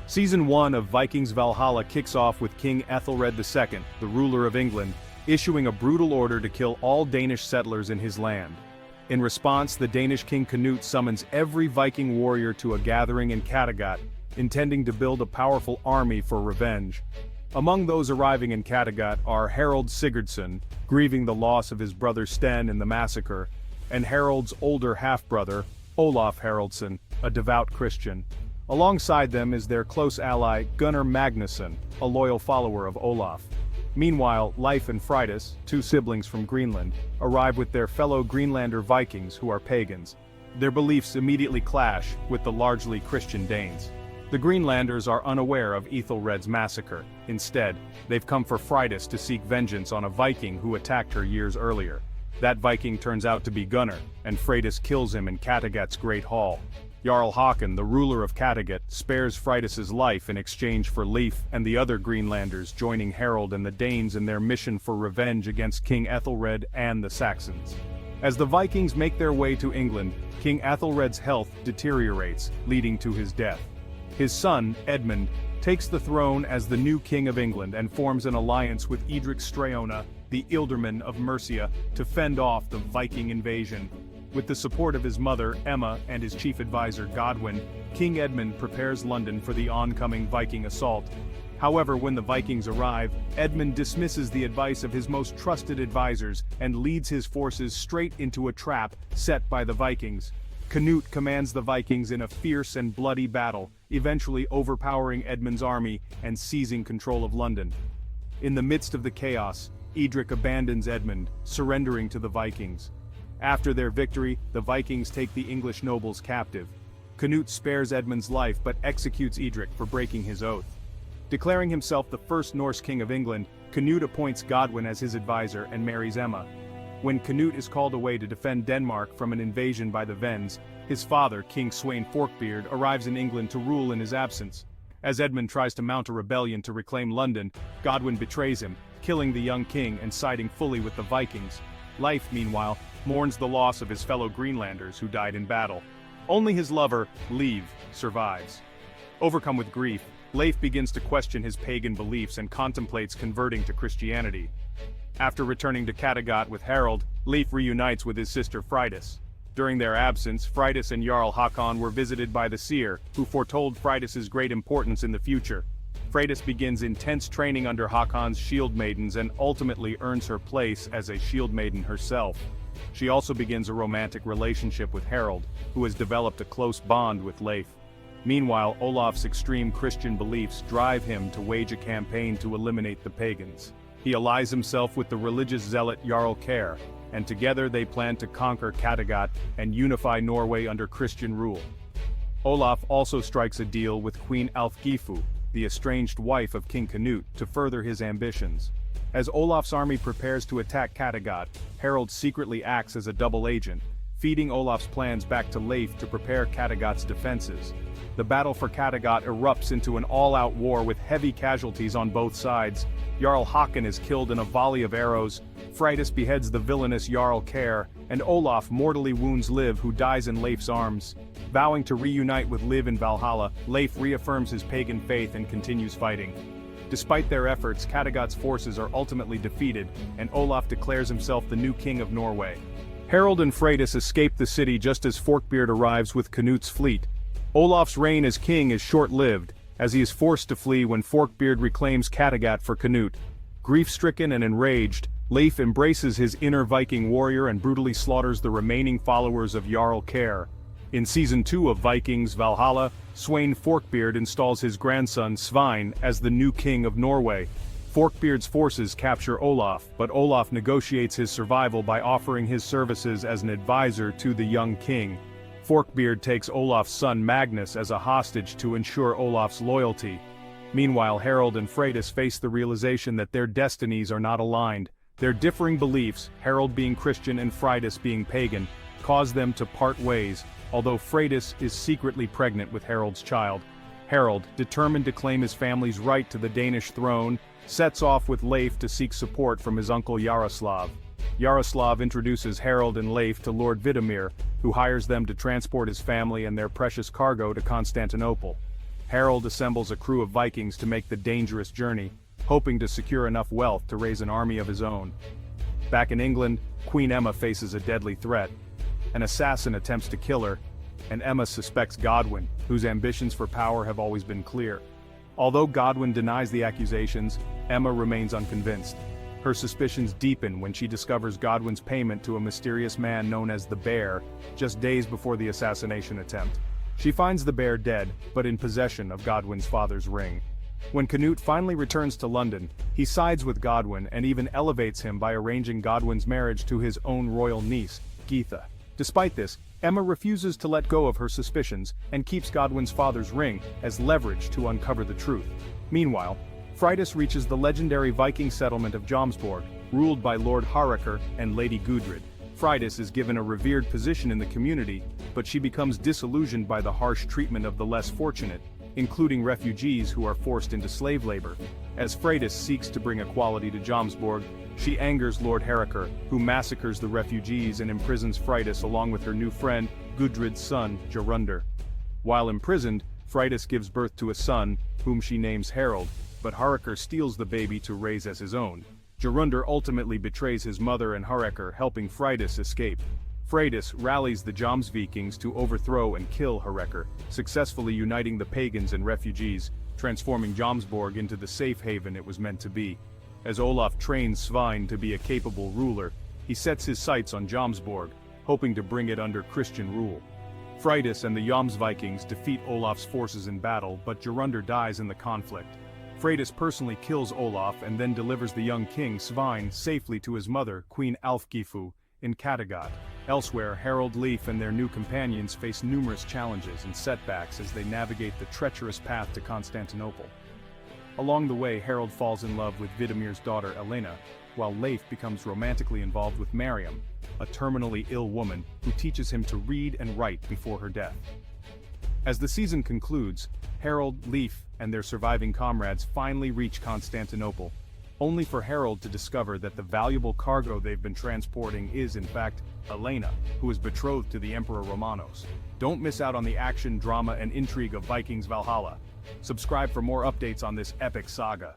Season 1 of Vikings Valhalla kicks off with King Aethelred II, the ruler of England, issuing a brutal order to kill all Danish settlers in his land. In response, the Danish king Canute summons every Viking warrior to a gathering in Kattegat, intending to build a powerful army for revenge. Among those arriving in Kattegat are Harald Sigurdsson, grieving the loss of his brother Sten in the massacre, and Harald's older half-brother, Olaf Haraldsson, a devout Christian. Alongside them is their close ally Gunnar Magnusson, a loyal follower of Olaf. Meanwhile, Leif and Freydis, two siblings from Greenland, arrive with their fellow Greenlander Vikings who are pagans. Their beliefs immediately clash with the largely Christian Danes. The Greenlanders are unaware of Aethelred's massacre. Instead, they've come for Freydis to seek vengeance on a Viking who attacked her years earlier. That Viking turns out to be Gunnar, and Freydis kills him in Kattegat's Great Hall. Jarl Håkon, the ruler of Kattegat, spares Freydis' life in exchange for Leif and the other Greenlanders joining Harald and the Danes in their mission for revenge against King Aethelred and the Saxons. As the Vikings make their way to England, King Aethelred's health deteriorates, leading to his death. His son, Edmund, takes the throne as the new king of England and forms an alliance with Edric Streona, the Ealdorman of Mercia, to fend off the Viking invasion. With the support of his mother, Emma, and his chief advisor, Godwin, King Edmund prepares London for the oncoming Viking assault. However, when the Vikings arrive, Edmund dismisses the advice of his most trusted advisors and leads his forces straight into a trap set by the Vikings. Canute commands the Vikings in a fierce and bloody battle, eventually overpowering Edmund's army and seizing control of London. In the midst of the chaos, Edric abandons Edmund, surrendering to the Vikings. After their victory, the Vikings take the English nobles captive. Canute spares Edmund's life but executes Edric for breaking his oath. Declaring himself the first Norse king of England, Canute appoints Godwin as his advisor and marries Emma. When Canute is called away to defend Denmark from an invasion by the Wends, his father, King Sweyn Forkbeard, arrives in England to rule in his absence. As Edmund tries to mount a rebellion to reclaim London, Godwin betrays him, killing the young king and siding fully with the Vikings. Leif, meanwhile, mourns the loss of his fellow Greenlanders who died in battle. Only his lover, Leif, survives. Overcome with grief, Leif begins to question his pagan beliefs and contemplates converting to Christianity. After returning to Kattegat with Harald, Leif reunites with his sister Freydis. During their absence, Freydis and Jarl Håkon were visited by the seer, who foretold Freydis' great importance in the future. Freydis begins intense training under Håkon's shieldmaidens and ultimately earns her place as a shieldmaiden herself. She also begins a romantic relationship with Harald, who has developed a close bond with Leif. Meanwhile, Olaf's extreme Christian beliefs drive him to wage a campaign to eliminate the pagans. He allies himself with the religious zealot Jarl Kjær, and together they plan to conquer Kattegat and unify Norway under Christian rule. Olaf also strikes a deal with Queen Alfgifu, the estranged wife of King Canute, to further his ambitions. As Olaf's army prepares to attack Kattegat, Harald secretly acts as a double agent, feeding Olaf's plans back to Leif to prepare Kattegat's defenses. The battle for Kattegat erupts into an all-out war with heavy casualties on both sides. Jarl Håkon is killed in a volley of arrows, Freydis beheads the villainous Jarl Kjær, and Olaf mortally wounds Liv, who dies in Leif's arms. Vowing to reunite with Liv in Valhalla, Leif reaffirms his pagan faith and continues fighting. Despite their efforts, Kattegat's forces are ultimately defeated, and Olaf declares himself the new king of Norway. Harald and Freydis escape the city just as Forkbeard arrives with Canute's fleet. Olaf's reign as king is short-lived, as he is forced to flee when Forkbeard reclaims Kattegat for Canute. Grief-stricken and enraged, Leif embraces his inner Viking warrior and brutally slaughters the remaining followers of Jarl Kjær. In Season 2 of Vikings Valhalla, Sweyn Forkbeard installs his grandson Svein as the new king of Norway. Forkbeard's forces capture Olaf, but Olaf negotiates his survival by offering his services as an advisor to the young king. Forkbeard takes Olaf's son Magnus as a hostage to ensure Olaf's loyalty. Meanwhile, Harald and Freydis face the realization that their destinies are not aligned. Their differing beliefs, Harald being Christian and Freydis being pagan, cause them to part ways, although Freydis is secretly pregnant with Harald's child. Harald, determined to claim his family's right to the Danish throne, sets off with Leif to seek support from his uncle Yaroslav. Yaroslav introduces Harald and Leif to Lord Vidomir, who hires them to transport his family and their precious cargo to Constantinople. Harald assembles a crew of Vikings to make the dangerous journey, hoping to secure enough wealth to raise an army of his own. Back in England, Queen Emma faces a deadly threat. An assassin attempts to kill her, and Emma suspects Godwin, whose ambitions for power have always been clear. Although Godwin denies the accusations, Emma remains unconvinced. Her suspicions deepen when she discovers Godwin's payment to a mysterious man known as the Bear, just days before the assassination attempt. She finds the Bear dead, but in possession of Godwin's father's ring. When Canute finally returns to London, he sides with Godwin and even elevates him by arranging Godwin's marriage to his own royal niece, Geitha. Despite this, Emma refuses to let go of her suspicions and keeps Godwin's father's ring as leverage to uncover the truth. Meanwhile, Freydis reaches the legendary Viking settlement of Jomsborg, ruled by Lord Harald and Lady Gudrid. Freydis is given a revered position in the community, but she becomes disillusioned by the harsh treatment of the less fortunate, including refugees who are forced into slave labor. As Freydis seeks to bring equality to Jomsborg, she angers Lord Harald, who massacres the refugees and imprisons Freydis along with her new friend, Gudrid's son, Jorundr. While imprisoned, Freydis gives birth to a son, whom she names Harald, but Harald steals the baby to raise as his own. Jorundr ultimately betrays his mother and Harald, helping Freydis escape. Freydis rallies the Vikings to overthrow and kill Harald, successfully uniting the pagans and refugees, transforming Jomsborg into the safe haven it was meant to be. As Olaf trains Svein to be a capable ruler, he sets his sights on Jomsborg, hoping to bring it under Christian rule. Freydis and the Vikings defeat Olaf's forces in battle, but Jorundr dies in the conflict. Freydis personally kills Olaf and then delivers the young king Svein safely to his mother, Queen Alfgifu, in Kattegat. Elsewhere, Harald, Leif and their new companions face numerous challenges and setbacks as they navigate the treacherous path to Constantinople. Along the way, Harald falls in love with Vidimir's daughter Elena, while Leif becomes romantically involved with Mariam, a terminally ill woman who teaches him to read and write before her death. As the season concludes, Harald, Leif, and their surviving comrades finally reach Constantinople, only for Harald to discover that the valuable cargo they've been transporting is, in fact, Elena, who is betrothed to the Emperor Romanos. Don't miss out on the action, drama, and intrigue of Vikings Valhalla. Subscribe for more updates on this epic saga.